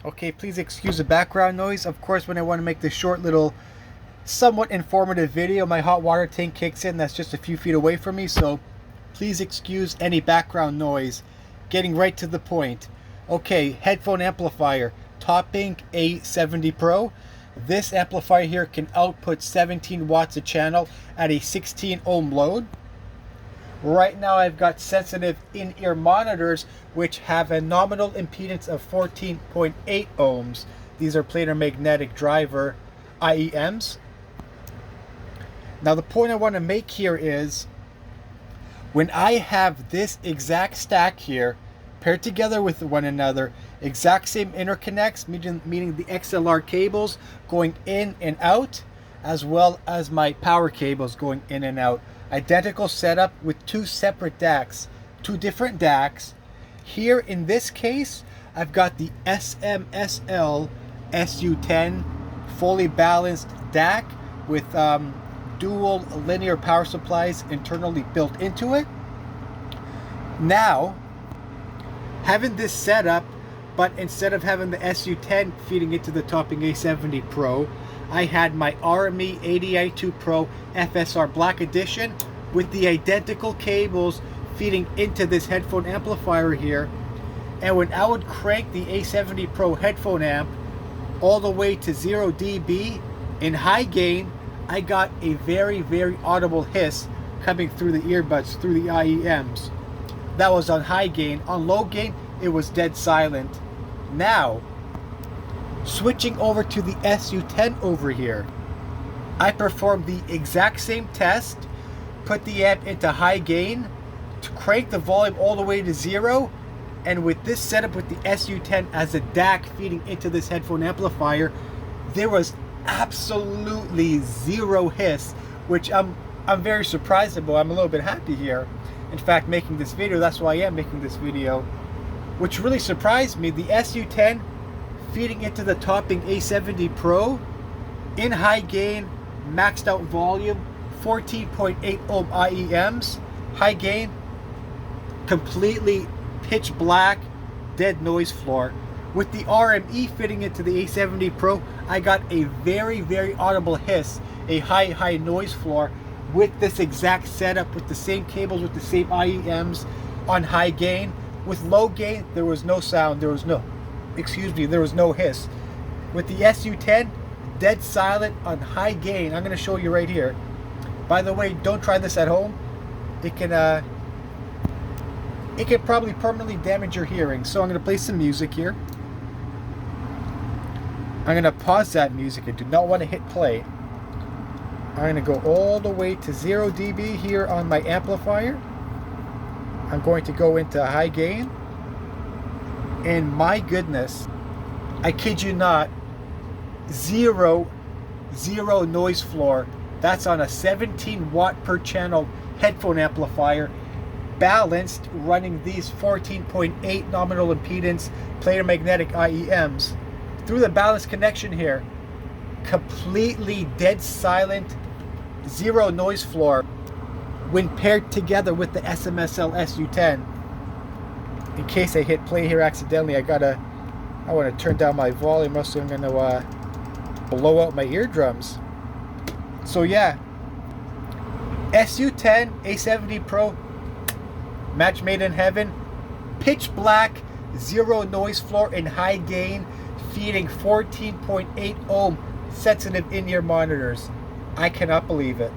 Okay, please excuse the background noise. Of course, when I want to make this short little, somewhat informative video, my hot water tank kicks in. That's just a few feet away from me, so please excuse any background noise. Getting right to the point. Okay, headphone amplifier, Topping A70 Pro. This amplifier here can output 17 watts a channel at a 16 ohm load. Right now I've got sensitive in-ear monitors which have a nominal impedance of 14.8 ohms. These are planar magnetic driver IEMs. Now the point I want to make here is when I have this exact stack here paired together with one another, exact same interconnects, meaning the XLR cables going in and out, as well as my power cables going in and out. Identical setup with two separate DACs, two different DACs. Here in this case, I've got the SMSL SU-10 fully balanced DAC with dual linear power supplies internally built into it. Now, having this setup, but instead of having the SU-10 feeding into the Topping A70 Pro, I had my RME ADI 2 Pro FSR Black Edition with the identical cables feeding into this headphone amplifier here. And when I would crank the A70 Pro headphone amp all the way to 0 dB in high gain, I got a very, very audible hiss coming through the earbuds, through the IEMs. That was on high gain. On low gain, it was dead silent. Now, switching over to the SU-10 over here, I performed the exact same test, put the amp into high gain, to crank the volume all the way to 0, and with this setup with the SU-10 as a DAC feeding into this headphone amplifier, there was absolutely zero hiss, which I'm very surprised about. I'm a little bit happy here. In fact, making this video, that's why I am making this video. Which really surprised me, the SU-10 feeding into the Topping A70 Pro in high gain, maxed out volume, 14.8 ohm IEMs, high gain, completely pitch black, dead noise floor. With the RME fitting into the A70 Pro, I got a very, very audible hiss, a high noise floor with this exact setup, with the same cables, with the same IEMs on high gain. With low gain, there was no sound, there was no hiss. With the SU-10, dead silent on high gain. I'm going to show you right here. By the way, don't try this at home. It can probably permanently damage your hearing. So I'm going to play some music here. I'm going to pause that music. I do not want to hit play. I'm going to go all the way to 0 dB here on my amplifier. I'm going to go into high gain. And my goodness, I kid you not, zero noise floor. That's on a 17 watt per channel headphone amplifier, balanced, running these 14.8 nominal impedance planar magnetic IEMs. Through the balanced connection here, completely dead silent, zero noise floor when paired together with the SMSL SU-10. In case I hit play here accidentally, I want to turn down my volume, else I'm going to blow out my eardrums. So yeah, SU-10 A70 Pro, match made in heaven, pitch black, zero noise floor and high gain, feeding 14.8 ohm sensitive in-ear monitors. I cannot believe it.